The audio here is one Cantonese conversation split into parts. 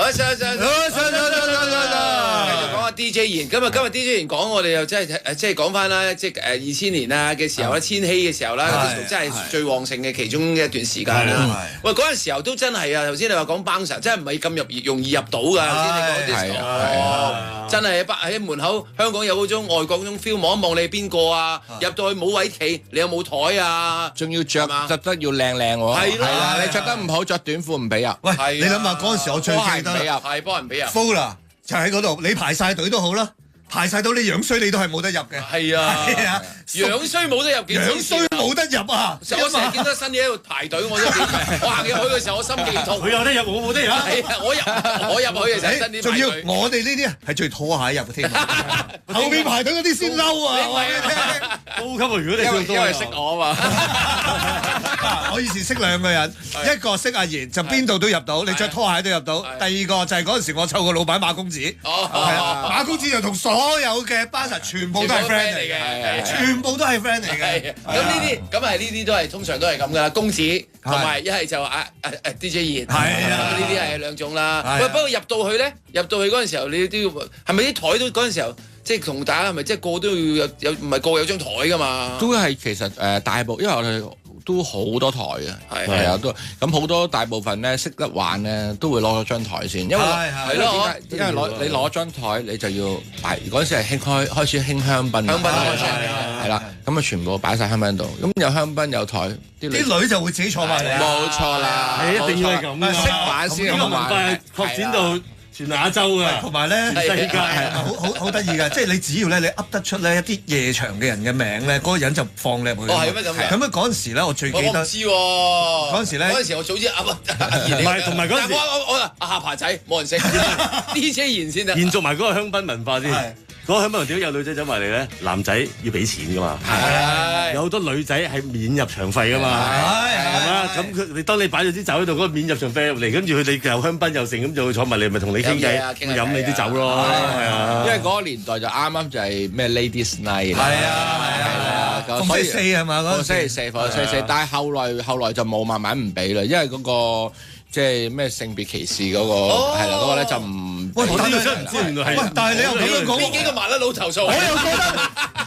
講下 DJ 言，今日 DJ 言講我哋又真係即係講翻啦，即係2000年啊嘅時候啦，千禧嘅時候啦，真係最旺盛嘅其中一段時間啦。喂，嗰陣時候都真係啊！頭先你話講 bouncer，真係唔係咁容易入到㗎。頭先你講 disco，真係喺門口香港有嗰種外國嗰種 feel，望一望你係邊個啊？入到去冇位企，你有冇台啊？仲要着得要靚喎。係啦，你着得唔好，着短褲唔俾入。喂，你諗下嗰陣時我最記得係幫人俾入。Full 啦，就喺嗰度，你排晒隊都好啦，排晒到你樣衰你都係冇得入嘅。係啊，樣衰冇得入，樣衰冇得入啊！我成日見到新嘢喺度排隊，我行入去嘅時候我心幾痛。佢有得入，我冇得入。係啊，我入去嘅時候新啲排隊。仲要我哋呢啲係着拖鞋入嘅添，後邊排隊嗰啲先嬲啊！高級啊！如果你因為識我啊嘛。我以前識兩個人，一個識阿賢，就邊度都入到，你着拖鞋都入到。第二個就係嗰陣時我湊個老闆馬公子，馬公子就同所有嘅班神全部都係 friend 嚟嘅，全部都係 friend 嚟嘅。咁呢啲都係通常都係咁噶啦，公子同埋一係就DJ 言，呢啲係兩種啦。喂，不過入到去咧，入到去嗰陣時候，你都要係咪啲台都嗰陣時候？即係同大家係咪即係個個都要有唔係個個有張台㗎嘛？都係其實大部，因為我哋都好多台嘅，係啊，都咁好多大部分咧識得玩咧都會攞咗張台先，因為係咯，因為你攞張台你就要擺嗰陣時係開始興香檳，係啦，咁啊全部擺晒香檳度，咁有香檳有台，啲女就會自己坐埋嚟，冇錯啦，係一定要係咁，識玩先咁玩，擴展到全亞洲嘅，同埋咧世界好得意嘅，即係你只要咧你噏得出咧一啲夜場嘅人嘅名咧，嗰個人就放你入去。係咩咁嘅？咁啊嗰陣時咧，我最記得。我唔知喎。嗰陣時咧，嗰陣時我早知噏唔係同埋嗰陣時，我下巴仔冇人識，DJ 言先啊。延續埋嗰個香檳文化先。嗰個香檳點解有女仔走埋嚟咧？男仔要俾錢噶嘛，有好多女仔係免入場費噶嘛，係嘛？咁你當你擺咗啲酒喺度，嗰個免入場費入嚟，跟住佢哋又香檳又剩，咁就會坐埋嚟，咪同你傾偈，飲你啲酒咯，係啊。因為嗰個年代就啱啱就係咩 Ladies Night，係啊，逢星期四係嘛？逢星期四，但係後來就冇慢慢唔俾啦，因為嗰個即係咩性別歧視嗰個係啦，嗰個咧就唔。喂，我真係唔知原來係。喂，但係你又咁樣講，邊幾個麻甩佬投訴？我又覺得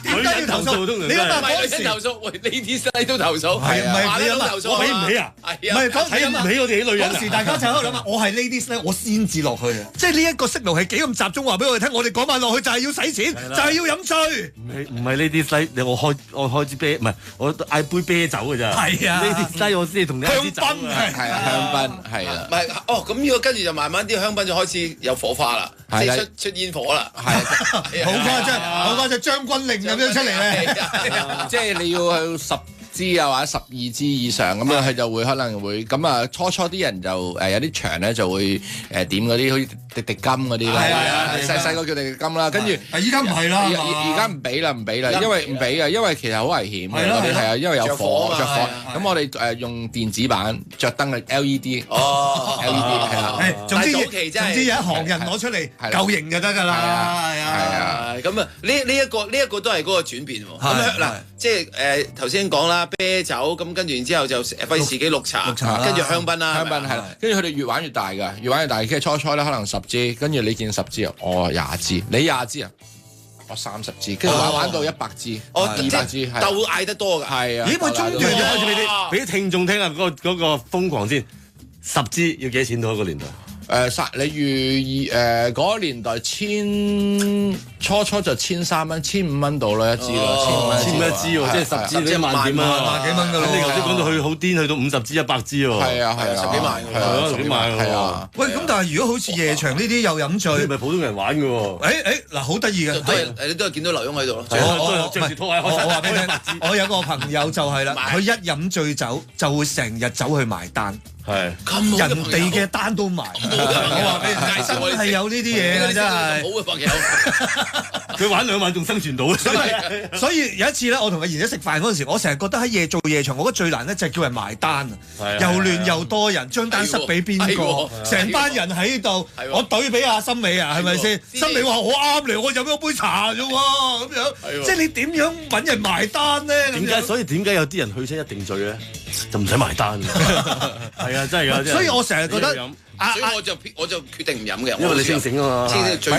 點解要投訴？你諗下嗰陣時投訴，喂，呢啲西都投訴，係唔係？麻甩佬投訴，我俾唔起啊？係唔係嗰陣時睇唔起我哋啲女人。嗰時大家就喺度諗啊，我係 ladies 咧，我先至落去啊！即係呢一個息路係幾咁集中話俾我哋聽，我哋嗰晚落去就係要使錢，就係要飲醉。唔係呢啲西，我開支啤，唔係我嗌杯啤酒㗎咋。係啊，呢啲西我先同你香檳係啊，香檳係啊。唔係咁呢個跟住就慢慢啲香檳就開始有火花啦，即係出煙火啦，好誇張，好誇張，將軍令咁樣出嚟咧，即係你要去10支啊或者12支以上咁樣，佢就會可能會咁啊。初啲人就有啲場咧就會點嗰啲好似滴滴金嗰啲啦，細個叫滴滴金啦，跟住依家唔係啦，而家唔俾啦，因為唔俾啊，因為其實好危險嘅嗰啲係啊，因為有火着火。咁我哋用電子版着燈嘅 LED，LED 係啊。總之有一行人攞出嚟夠型就得㗎啦，係啊。咁啊呢一個都係嗰個轉變喎。咁嗱，即係頭先講啦。啤酒咁跟住然之後就費事己綠茶，跟住香檳啦，香檳係啦，跟住佢哋越玩越大㗎，越玩越大。跟住初咧可能10支，跟住你見10支啊，我20支，你20支啊，我30支，跟住玩到100支，我200支，鬥嗌得多㗎。係啊，咦？我終於開始俾啲聽眾聽下嗰個瘋狂先，10支要幾多錢到一個年代？你預嗰個年代初就1300蚊，1500蚊到啦一支咯，1500一支喎，即係10支1萬幾蚊，萬幾蚊㗎咯。你頭先講到去好癲，去到50支100支喎。係啊，10幾萬，10幾萬係啊。喂，咁但係如果好似夜場呢啲又飲醉，你唔係普通人玩㗎喎。嗱，好得意嘅，你都係見到劉墉喺度咯。着住拖鞋開。我話俾你聽，我有個朋友就係啦，佢一飲醉酒就會成日走去埋單。係人哋嘅單都埋，我話俾你聽，真係有呢啲嘢嘅真係。好嘅朋友，佢玩2晚仲生存到。所以有一次咧，我同阿賢仔食飯嗰陣時，我成日覺得喺做夜場，我覺得最難咧就係叫人埋單啊！又亂又多人，張單塞俾邊個？成班人喺度，我懟俾阿森美啊，係咪先？森美話我啱嚟，我飲咗杯茶啫喎，咁樣。即係你點樣揾人埋單咧？所以點解有啲人去親一定醉咧？就唔使埋單嘅。係啊，真係㗎。所以我成日覺得所以我就決定唔飲嘅。因為你清醒啊嘛，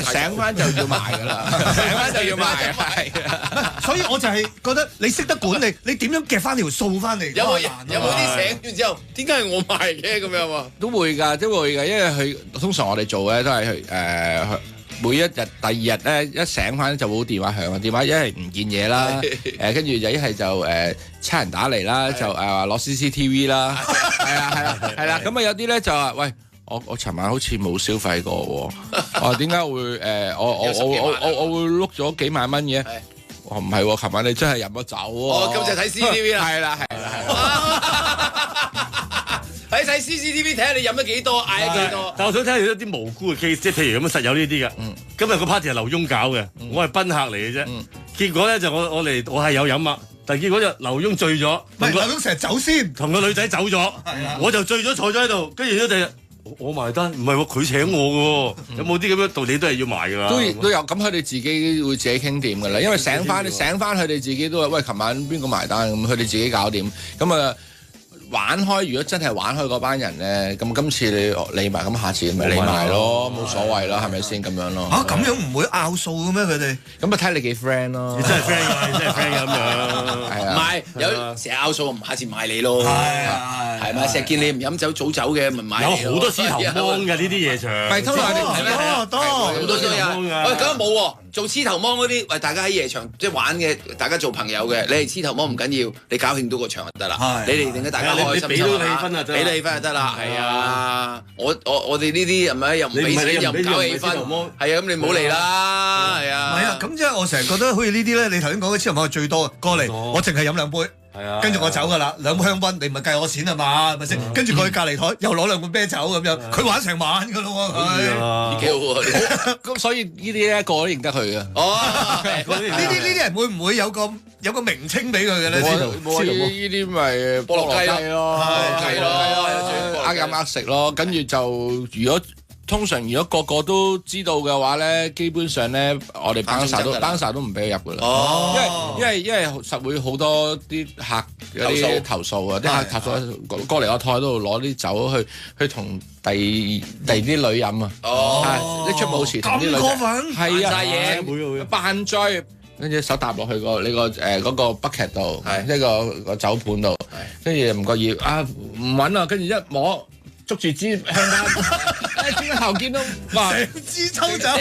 醒翻就要賣㗎啦，醒翻就要賣，係。所以我就係覺得你識得管理，你點樣夾翻條數翻嚟？有冇啲醒完之後，點解係我賣嘅咁樣喎？都會㗎，因為佢通常我哋做咧都係去每一日第二日咧一醒翻就會電話響，電話一係唔見嘢啦，跟住就一係就差人打嚟啦，就話攞 CCTV 啦，係啦，咁啊有啲咧就話喂。我尋晚好似冇消費過喎，我點解會我會碌咗幾萬蚊嘅？我唔係喎，尋晚你真係飲咗酒喎。咁就睇 CCTV 啦。係啦。睇 CCTV 睇下你飲咗幾多，嗌咗幾多。但我想睇下一啲無辜嘅 case，即係譬如咁樣實有呢啲嘅。今日個 party 係劉墉搞嘅，我係賓客嚟嘅啫。結果咧就我係有飲啊，但係結果就劉墉醉咗，劉墉成日走先，同個女仔走咗，我就醉咗坐咗喺度，跟住咧就。我埋單，唔係喎，佢請我嘅喎，有冇啲咁樣道理都係要埋㗎啦？都有，咁佢哋自己會自己傾掂㗎啦，因為醒翻佢哋自己都話，喂，琴晚邊個埋單咁，佢哋自己搞掂，咁啊。玩開，如果真係玩開嗰班人咧，咁今次你埋，咁下次咪你埋咯，冇所謂啦，係咪先咁樣咯？嚇咁樣唔會拗數嘅咩？佢哋咁啊睇你幾 friend 咯，你真係 friend 㗎，你真係 friend 咁樣。係啊，唔係有成日拗數，唔下次買你咯。係咪？成日見你唔飲酒早走嘅，咪買。有好多獅頭芒㗎呢啲夜場。咪通常多好多都有。喂，咁冇喎，做黐頭芒嗰啲，喂，大家喺夜場即係玩嘅，大家做朋友嘅，你係黐頭芒唔緊要，你搞興到個場就得啦。你哋定嘅大家。你俾到氣氛啊，俾你氣氛就得啦，係啊！我哋呢啲係咪又唔俾錢又唔搞氣氛？係啊，咁你唔好嚟啦，係啊！唔係啊，咁即係我成日覺得好似呢啲咧，你頭先講嘅超人係最多過嚟，我淨係飲兩杯，跟住我走㗎啦，兩杯香檳，你咪計我錢啊嘛，係咪先？跟住過去隔離台又攞兩罐啤酒咁樣，佢玩成晚㗎咯喎，佢幾好喎！咁所以呢啲咧個個都認得佢嘅。呢啲人會唔會有個名稱俾佢嘅咧？冇呢啲咪菠蘿雞咯，呃飲呃食咯，跟住就如果個個都知道嘅話咧，基本上咧我哋班沙都唔俾佢入㗎啦。因為實會好多啲客有啲投訴啊，啲客投訴過嚟我台度攞啲酒去同第二啲女飲啊，拎出舞池同啲女係啊，嘢扮醉。跟住手搭落去你個嗰個 bucket 度，一個酒盤度，跟住唔覺意唔穩啊，跟住一摸捉住支香檳，轉頭見到哇，成支抽走，好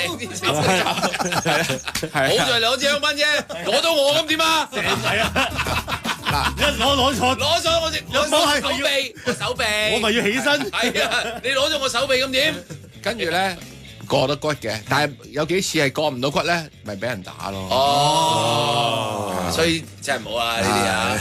在攞支香檳啫，攞到我咁點啊？係啊，嗱一攞錯我手臂，我咪要起身。係啊，你攞咗我手臂咁點？跟住咧。過得骨嘅，但係有幾次係過唔到骨咧，咪俾人打咯。所以真係唔好啊呢啲啊！